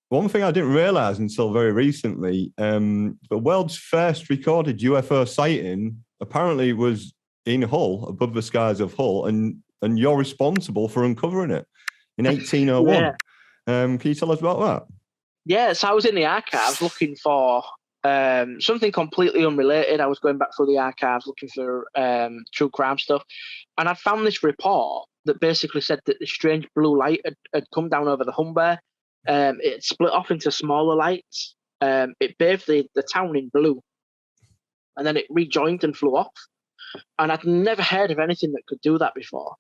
one thing I didn't realise until very recently, the world's first recorded UFO sighting apparently was in Hull, above the skies of Hull, and you're responsible for uncovering it in 1801. Yeah. Can you tell us about that? Yeah, so I was in the archives looking for something completely unrelated. I was going back through the archives looking for true crime stuff, and I found this report that basically said that the strange blue light had come down over the Humber. It split off into smaller lights. It bathed the town in blue, and then it rejoined and flew off. And I'd never heard of anything that could do that before.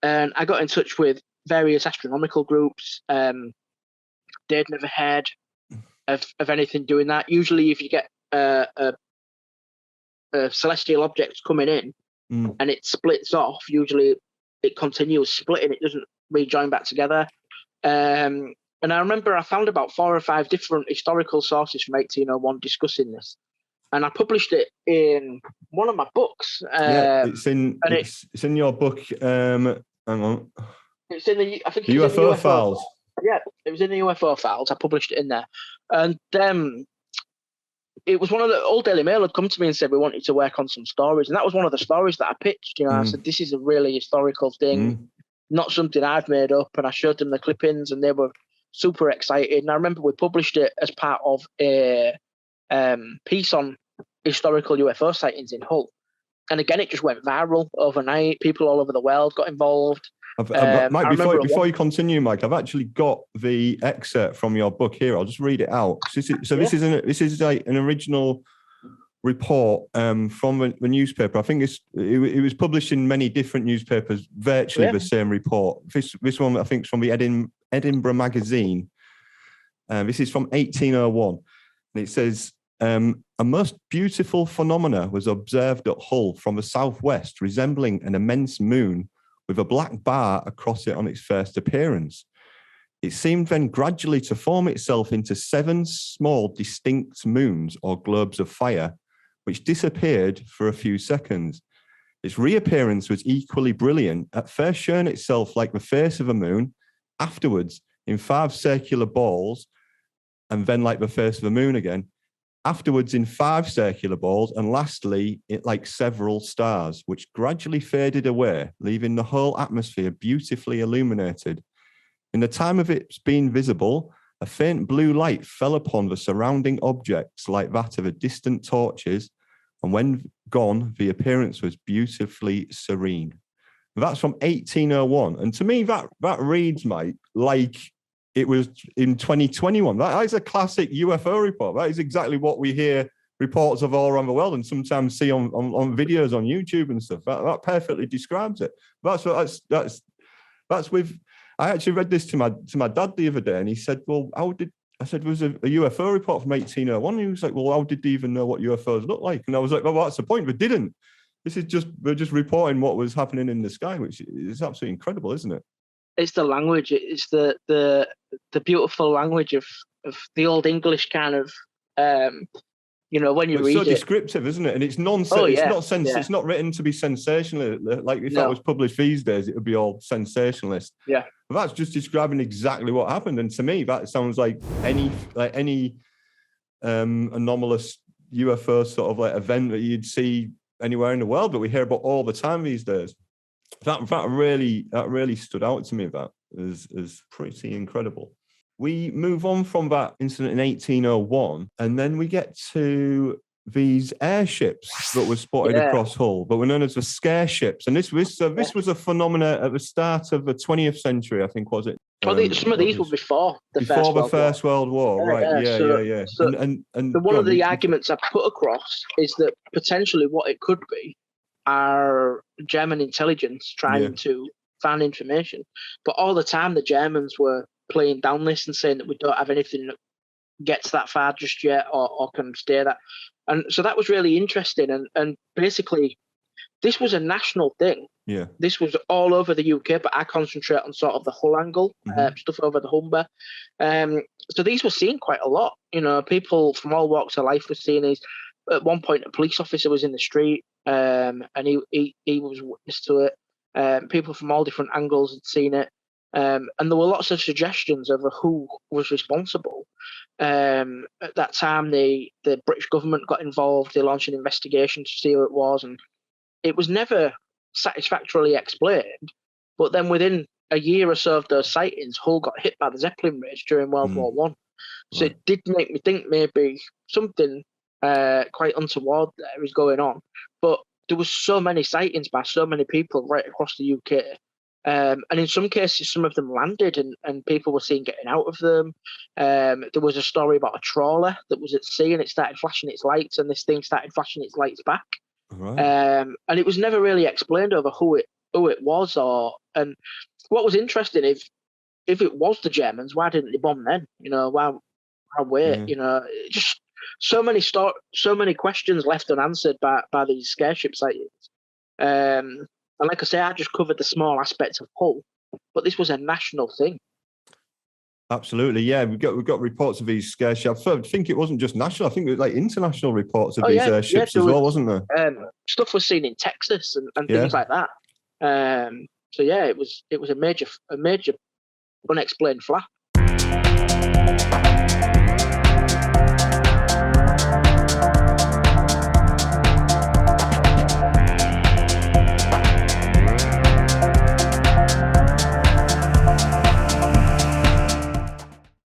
And I got in touch with various astronomical groups. They'd never heard of anything doing that. Usually, if you get a celestial object coming in and it splits off, usually it continues splitting. It doesn't rejoin back together. And I remember I found about 4 or 5 different historical sources from 1801 discussing this. And I published it in one of my books. It's in your book. Hang on. It's in the, I think the UFO files. Yeah, it was in the UFO files. I published it in there. And it was one of the old Daily Mail had come to me and said, we want you to work on some stories. And that was one of the stories that I pitched. I said, this is a really historical thing, not something I've made up. And I showed them the clippings and they were super excited. And I remember we published it as part of a piece on historical UFO sightings in Hull. And again, it just went viral overnight. People all over the world got involved. Mike, before you continue, Mike, I've actually got the excerpt from your book here. I'll just read it out. This is like an original report from the newspaper. I think it was published in many different newspapers, virtually the same report. This one, I think, is from the Edinburgh Magazine. This is from 1801. And it says, a most beautiful phenomena was observed at Hull from the southwest, resembling an immense moon with a black bar across it on its first appearance. It seemed then gradually to form itself into 7 small distinct moons or globes of fire, which disappeared for a few seconds. Its reappearance was equally brilliant, at first showing itself like the face of a moon, afterwards in 5 circular balls, and then like the face of a moon again, afterwards in 5 circular balls, and lastly, it like several stars, which gradually faded away, leaving the whole atmosphere beautifully illuminated. In the time of its being visible, a faint blue light fell upon the surrounding objects like that of a distant torches, and when gone, the appearance was beautifully serene. That's from 1801. And to me, that reads, Mike, like it was in 2021. That is a classic UFO report. That is exactly what we hear reports of all around the world and sometimes see on videos on YouTube and stuff. That perfectly describes it. That's with. I actually read this to my dad the other day, and he said, "Well, I said, it was a UFO report from 1801." And he was like, "Well, how did they even know what UFOs look like?" And I was like, "Well, that's the point. They didn't. We're just reporting what was happening in the sky, which is absolutely incredible, isn't it?" It's the language. It's the beautiful language of the old English kind of, when you read it. It's so descriptive, isn't it? And it's nonsense. Oh, yeah. It's not written to be sensational. Like if that was published these days, it would be all sensationalist. Yeah. But that's just describing exactly what happened. And to me, that sounds like any anomalous UFO sort of like event that you'd see anywhere in the world, but we hear about all the time these days. That really stood out to me. That is pretty incredible. We move on from that incident in 1801, and then we get to these airships that were spotted across Hull, but were known as the scare ships. And this was a phenomena at the start of the 20th century, I think, was it? Some of these were before the First World War, right? Yeah. So one of the arguments I put across is that potentially what it could be are German intelligence trying to find information, but all the time the Germans were playing down this and saying that we don't have anything that gets that far just yet or can stay that. And so that was really interesting. And basically, this was a national thing. Yeah. This was all over the UK, but I concentrate on sort of the Hull angle, stuff over the Humber. So these were seen quite a lot. People from all walks of life were seeing these. At one point, a police officer was in the street, and he was witness to it. People from all different angles had seen it. And there were lots of suggestions over who was responsible. At that time, the British government got involved. They launched an investigation to see who it was, and it was never satisfactorily explained. But then within a year or so of those sightings, Hull got hit by the Zeppelin rage during World War One. So it did make me think maybe something quite untoward there is going on. But there was so many sightings by so many people right across the UK. And in some cases, some of them landed and people were seen getting out of them. There was a story about a trawler that was at sea and it started flashing its lights, and this thing started flashing its lights back. Right. And it was never really explained over who it was, and what was interesting, if it was the Germans, why didn't they bomb then? Why wait? Just so many questions left unanswered by these scareship sightings. And like I say, I just covered the small aspects of Hull, but this was a national thing. Absolutely, yeah. We've got reports of these scare ships. I think it wasn't just national. I think it was like international reports of these ships as well, wasn't there? Stuff was seen in Texas and things like that. So yeah, it was a major unexplained